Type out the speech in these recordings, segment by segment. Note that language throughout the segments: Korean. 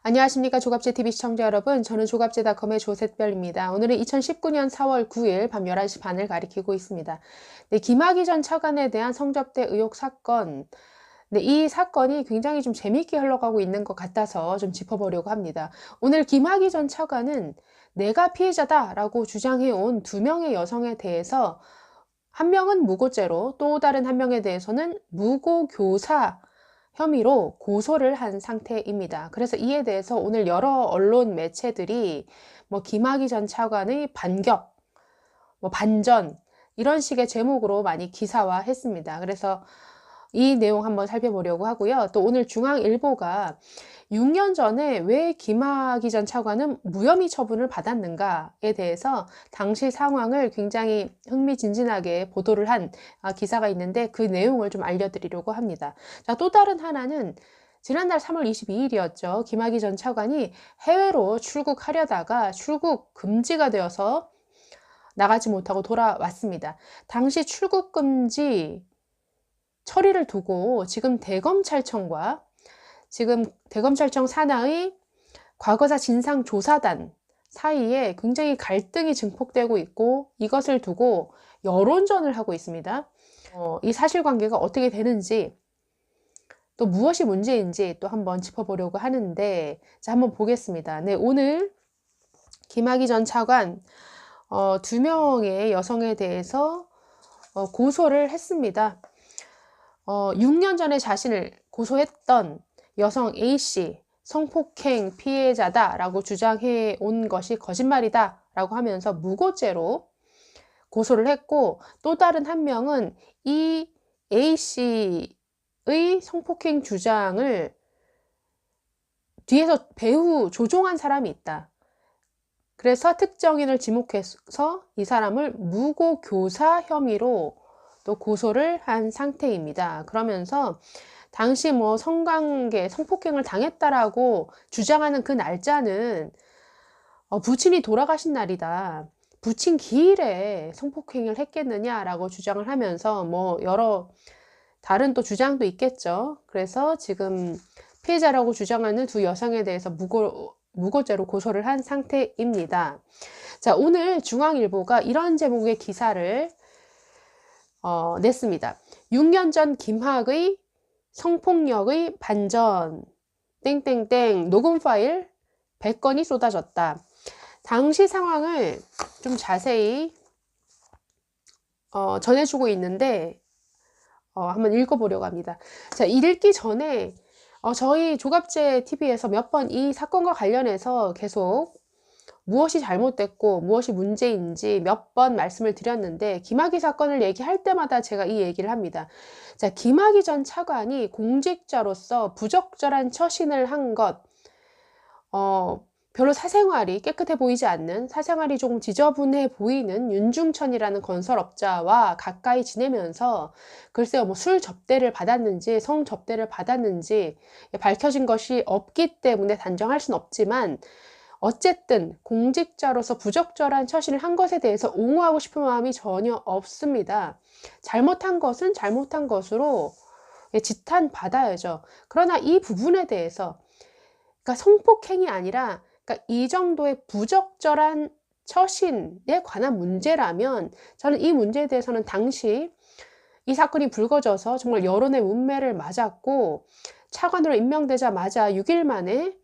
안녕하십니까 조갑제TV 시청자 여러분, 저는 조갑제닷컴의 조셋별입니다. 오늘은 2019년 4월 9일 밤 11시 반을 가리키고 있습니다. 네, 김학의 전 차관에 대한 성접대 의혹 사건, 네, 이 사건이 굉장히 좀 재미있게 흘러가고 있는 것 같아서 좀 짚어보려고 합니다. 오늘 김학의 전 차관은 내가 피해자다라고 주장해온 두 명의 여성에 대해서 한 명은 무고죄로, 또 다른 한 명에 대해서는 무고교사 혐의로 고소를 한 상태입니다. 그래서 이에 대해서 오늘 여러 언론 매체들이 김학의 전 차관의 반격, 반전 이런 식의 제목으로 많이 기사화했습니다. 그래서 이 내용 한번 살펴보려고 하고요. 또 오늘 중앙일보가 6년 전에 왜 김학의 전 차관은 무혐의 처분을 받았는가에 대해서 당시 상황을 굉장히 흥미진진하게 보도를 한 기사가 있는데, 그 내용을 좀 알려드리려고 합니다. 자, 또 다른 하나는 지난달 3월 22일이었죠. 김학의 전 차관이 해외로 출국하려다가 출국 금지가 되어서 나가지 못하고 돌아왔습니다. 당시 출국 금지 처리를 두고 지금 대검찰청과 지금 대검찰청 산하의 과거사 진상조사단 사이에 굉장히 갈등이 증폭되고 있고, 이것을 두고 여론전을 하고 있습니다. 이 사실관계가 어떻게 되는지, 또 무엇이 문제인지 또 한번 짚어보려고 하는데, 자, 한번 보겠습니다. 네, 오늘 김학의 전 차관 두 명의 여성에 대해서 고소를 했습니다. 6년 전에 자신을 고소했던 여성 A씨 성폭행 피해자다라고 주장해 온 것이 거짓말이다 라고 하면서 무고죄로 고소를 했고, 또 다른 한 명은 이 A씨의 성폭행 주장을 뒤에서 배후 조종한 사람이 있다. 그래서 특정인을 지목해서 이 사람을 무고교사 혐의로 또 고소를 한 상태입니다. 그러면서 당시 성관계, 성폭행을 당했다라고 주장하는 그 날짜는 부친이 돌아가신 날이다. 부친 기일에 성폭행을 했겠느냐라고 주장을 하면서 여러 다른 또 주장도 있겠죠. 그래서 지금 피해자라고 주장하는 두 여성에 대해서 무고죄로 고소를 한 상태입니다. 자, 오늘 중앙일보가 이런 제목의 기사를 냈습니다. 6년 전 김학의 성폭력의 반전 땡땡땡 녹음 파일 100건이 쏟아졌다. 당시 상황을 좀 자세히 전해주고 있는데 한번 읽어보려고 합니다. 자, 읽기 전에 저희 조갑제TV에서 몇 번 이 사건과 관련해서 계속 무엇이 잘못됐고 무엇이 문제인지 몇 번 말씀을 드렸는데, 김학의 사건을 얘기할 때마다 제가 이 얘기를 합니다. 자, 김학의 전 차관이 공직자로서 부적절한 처신을 한 것, 별로 사생활이 깨끗해 보이지 않는, 사생활이 조금 지저분해 보이는 윤중천이라는 건설업자와 가까이 지내면서 글쎄요, 술 접대를 받았는지 성 접대를 받았는지 밝혀진 것이 없기 때문에 단정할 수는 없지만, 어쨌든 공직자로서 부적절한 처신을 한 것에 대해서 옹호하고 싶은 마음이 전혀 없습니다. 잘못한 것은 잘못한 것으로 지탄받아야죠. 그러나 이 부분에 대해서, 그러니까 성폭행이 아니라 이 정도의 부적절한 처신에 관한 문제라면, 저는 이 문제에 대해서는 당시 이 사건이 불거져서 정말 여론의 문매를 맞았고 차관으로 임명되자마자 6일 만에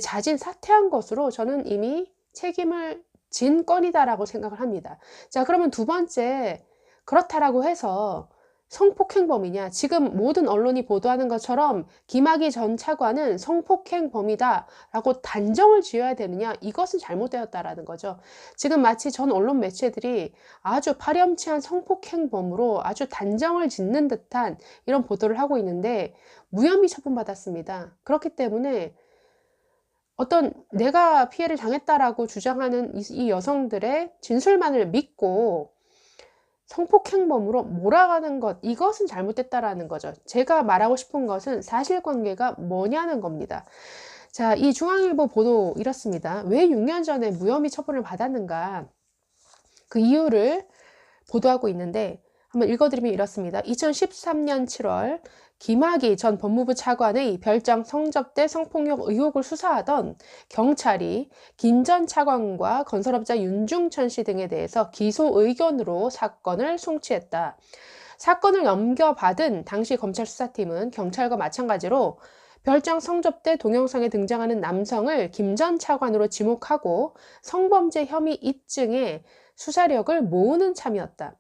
자진 사퇴한 것으로 저는 이미 책임을 진 건이다라고 생각을 합니다. 자, 그러면 두 번째, 그렇다라고 해서 성폭행범이냐? 지금 모든 언론이 보도하는 것처럼 김학의 전 차관은 성폭행범이다라고 단정을 지어야 되느냐? 이것은 잘못되었다라는 거죠. 지금 마치 전 언론 매체들이 아주 파렴치한 성폭행범으로 아주 단정을 짓는 듯한 이런 보도를 하고 있는데, 무혐의 처분받았습니다. 그렇기 때문에 어떤 내가 피해를 당했다라고 주장하는 이 여성들의 진술만을 믿고 성폭행범으로 몰아가는 것, 이것은 잘못됐다라는 거죠. 제가 말하고 싶은 것은 사실관계가 뭐냐는 겁니다. 자, 이 중앙일보 보도 이렇습니다. 왜 6년 전에 무혐의 처분을 받았는가, 그 이유를 보도하고 있는데, 한번 읽어드리면 이렇습니다. 2013년 7월 김학의 전 법무부 차관의 별장 성접대 성폭력 의혹을 수사하던 경찰이 김 전 차관과 건설업자 윤중천 씨 등에 대해서 기소 의견으로 사건을 송치했다. 사건을 넘겨받은 당시 검찰 수사팀은 경찰과 마찬가지로 별장 성접대 동영상에 등장하는 남성을 김 전 차관으로 지목하고 성범죄 혐의 입증에 수사력을 모으는 참이었다.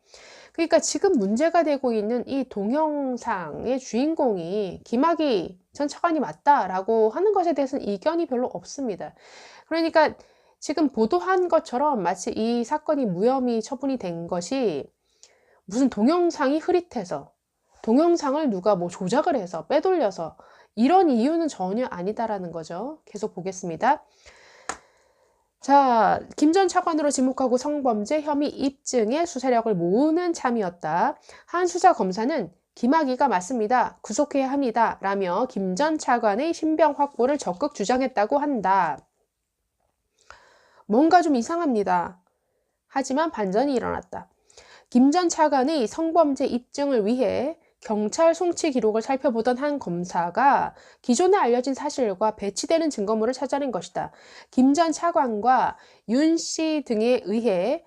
그러니까 지금 문제가 되고 있는 이 동영상의 주인공이 김학의 전 차관이 맞다라고 하는 것에 대해서는 이견이 별로 없습니다. 그러니까 지금 보도한 것처럼 마치 이 사건이 무혐의 처분이 된 것이 무슨 동영상이 흐릿해서 동영상을 누가 뭐 조작을 해서 빼돌려서 이런 이유는 전혀 아니다라는 거죠. 계속 보겠습니다. 자, 김 전 차관으로 지목하고 성범죄 혐의 입증에 수사력을 모으는 참이었다. 한 수사검사는 김학의가 맞습니다. 구속해야 합니다. 라며 김 전 차관의 신병 확보를 적극 주장했다고 한다. 뭔가 좀 이상합니다. 하지만 반전이 일어났다. 김 전 차관의 성범죄 입증을 위해 경찰 송치 기록을 살펴보던 한 검사가 기존에 알려진 사실과 배치되는 증거물을 찾아낸 것이다. 김 전 차관과 윤 씨 등에 의해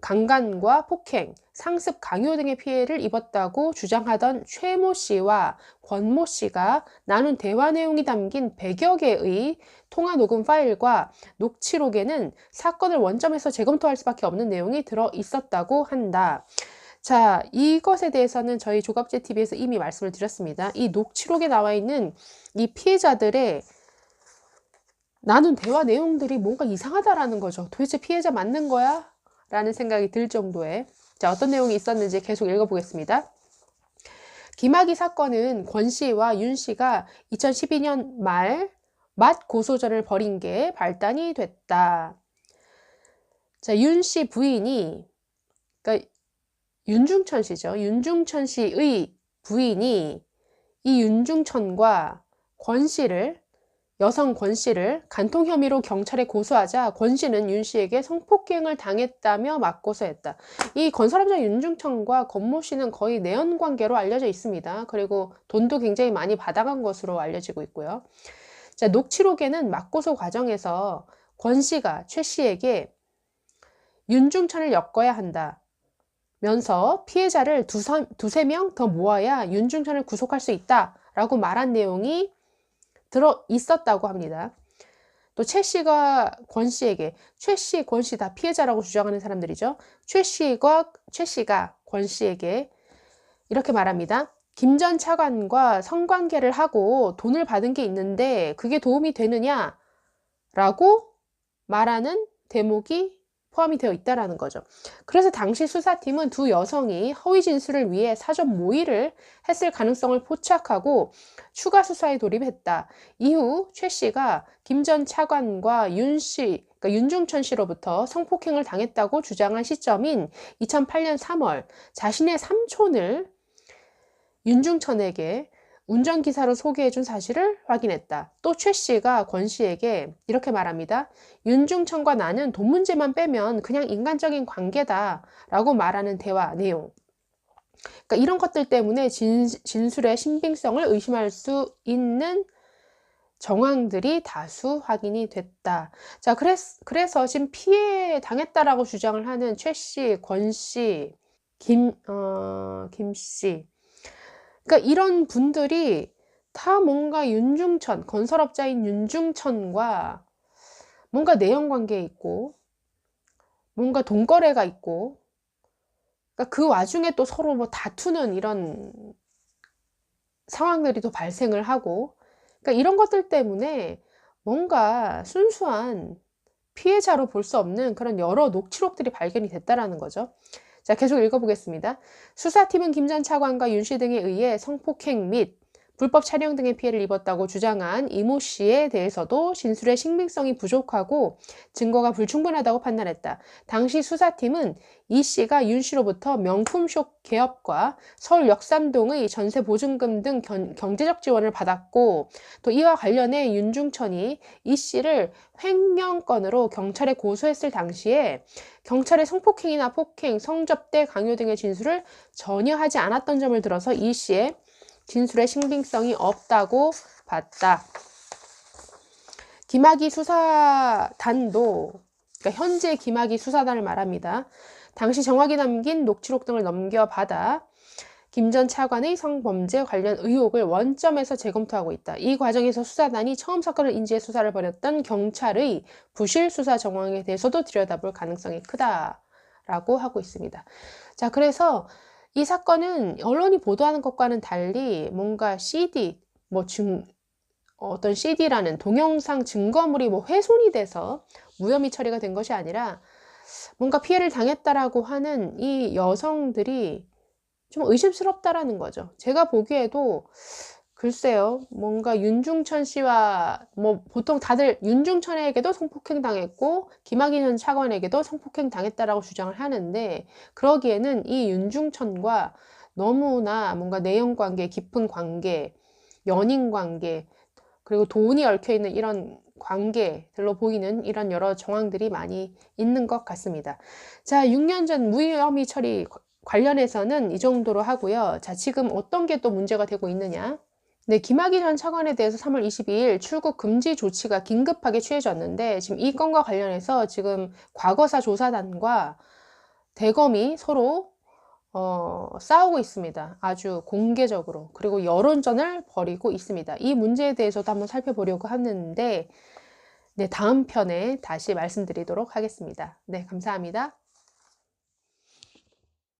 강간과 폭행, 상습 강요 등의 피해를 입었다고 주장하던 최 모 씨와 권 모 씨가 나눈 대화 내용이 담긴 100여 개의 통화 녹음 파일과 녹취록에는 사건을 원점에서 재검토할 수밖에 없는 내용이 들어 있었다고 한다. 자, 이것에 대해서는 저희 조갑제TV에서 이미 말씀을 드렸습니다. 이 녹취록에 나와 있는 이 피해자들의 나눈 대화 내용들이 뭔가 이상하다라는 거죠. 도대체 피해자 맞는 거야? 라는 생각이 들 정도의. 자, 어떤 내용이 있었는지 계속 읽어보겠습니다. 김학의 사건은 권 씨와 윤 씨가 2012년 말 맞고소전을 벌인 게 발단이 됐다. 자, 윤 씨 부인이, 그러니까 윤중천 씨죠. 윤중천 씨의 부인이 이 윤중천과 권 씨를, 여성 권 씨를 간통 혐의로 경찰에 고소하자 권 씨는 윤 씨에게 성폭행을 당했다며 맞고소했다. 이 건설업자 윤중천과 권 모 씨는 거의 내연 관계로 알려져 있습니다. 그리고 돈도 굉장히 많이 받아간 것으로 알려지고 있고요. 자, 녹취록에는 맞고소 과정에서 권 씨가 최 씨에게 윤중천을 엮어야 한다 면서 피해자를 두세 명 더 모아야 윤중천을 구속할 수 있다 라고 말한 내용이 들어 있었다고 합니다. 또 최 씨가 권 씨에게, 최 씨, 권 씨 다 피해자라고 주장하는 사람들이죠. 최 씨가 권 씨에게 이렇게 말합니다. 김 전 차관과 성관계를 하고 돈을 받은 게 있는데 그게 도움이 되느냐? 라고 말하는 대목이 포함이 되어 있다는 거죠. 그래서 당시 수사팀은 두 여성이 허위 진술을 위해 사전 모의를 했을 가능성을 포착하고 추가 수사에 돌입했다. 이후 최 씨가 김 전 차관과 윤 씨, 그러니까 윤중천 씨로부터 성폭행을 당했다고 주장한 시점인 2008년 3월 자신의 삼촌을 윤중천에게 운전기사로 소개해준 사실을 확인했다. 또 최 씨가 권 씨에게 이렇게 말합니다. 윤중천과 나는 돈 문제만 빼면 그냥 인간적인 관계다 라고 말하는 대화 내용. 그러니까 이런 것들 때문에 진술의 신빙성을 의심할 수 있는 정황들이 다수 확인이 됐다. 자, 그래서 지금 피해 당했다라고 주장을 하는 최 씨, 권 씨, 김 씨. 그러니까 이런 분들이 다 뭔가 윤중천, 건설업자인 윤중천과 뭔가 내연관계에 있고 뭔가 돈거래가 있고 그러니까 그 와중에 또 서로 뭐 다투는 이런 상황들이 또 발생을 하고 그러니까 이런 것들 때문에 뭔가 순수한 피해자로 볼 수 없는 그런 여러 녹취록들이 발견이 됐다라는 거죠. 자, 계속 읽어보겠습니다. 수사팀은 김 전 차관과 윤 씨 등에 의해 성폭행 및 불법 촬영 등의 피해를 입었다고 주장한 이모 씨에 대해서도 진술의 신빙성이 부족하고 증거가 불충분하다고 판단했다. 당시 수사팀은 이 씨가 윤 씨로부터 명품숍 개업과 서울 역삼동의 전세 보증금 등 경제적 지원을 받았고, 또 이와 관련해 윤중천이 이 씨를 횡령건으로 경찰에 고소했을 당시에 경찰의 성폭행이나 폭행, 성접대, 강요 등의 진술을 전혀 하지 않았던 점을 들어서 이 씨의 진술의 신빙성이 없다고 봤다. 김학의 수사단도, 그러니까 현재 김학의 수사단을 말합니다. 당시 정확히 남긴 녹취록 등을 넘겨받아 김 전 차관의 성범죄 관련 의혹을 원점에서 재검토하고 있다. 이 과정에서 수사단이 처음 사건을 인지해 수사를 벌였던 경찰의 부실 수사 정황에 대해서도 들여다볼 가능성이 크다라고 하고 있습니다. 자, 그래서 이 사건은 언론이 보도하는 것과는 달리 뭔가 CD, 어떤 CD라는 동영상 증거물이 훼손이 돼서 무혐의 처리가 된 것이 아니라 뭔가 피해를 당했다라고 하는 이 여성들이 좀 의심스럽다라는 거죠. 제가 보기에도 글쎄요, 뭔가 윤중천 씨와 보통 다들 윤중천에게도 성폭행 당했고 김학의 전 차관에게도 성폭행 당했다라고 주장을 하는데, 그러기에는 이 윤중천과 너무나 뭔가 내연 관계, 깊은 관계, 연인 관계, 그리고 돈이 얽혀 있는 이런 관계들로 보이는 이런 여러 정황들이 많이 있는 것 같습니다. 자, 6년 전 무혐의 처리 관련해서는 이 정도로 하고요. 자, 지금 어떤 게 또 문제가 되고 있느냐? 네, 김학의 전 차관에 대해서 3월 22일 출국 금지 조치가 긴급하게 취해졌는데, 지금 이 건과 관련해서 지금 과거사 조사단과 대검이 서로 싸우고 있습니다. 아주 공개적으로. 그리고 여론전을 벌이고 있습니다. 이 문제에 대해서도 한번 살펴보려고 하는데, 네, 다음 편에 다시 말씀드리도록 하겠습니다. 네, 감사합니다.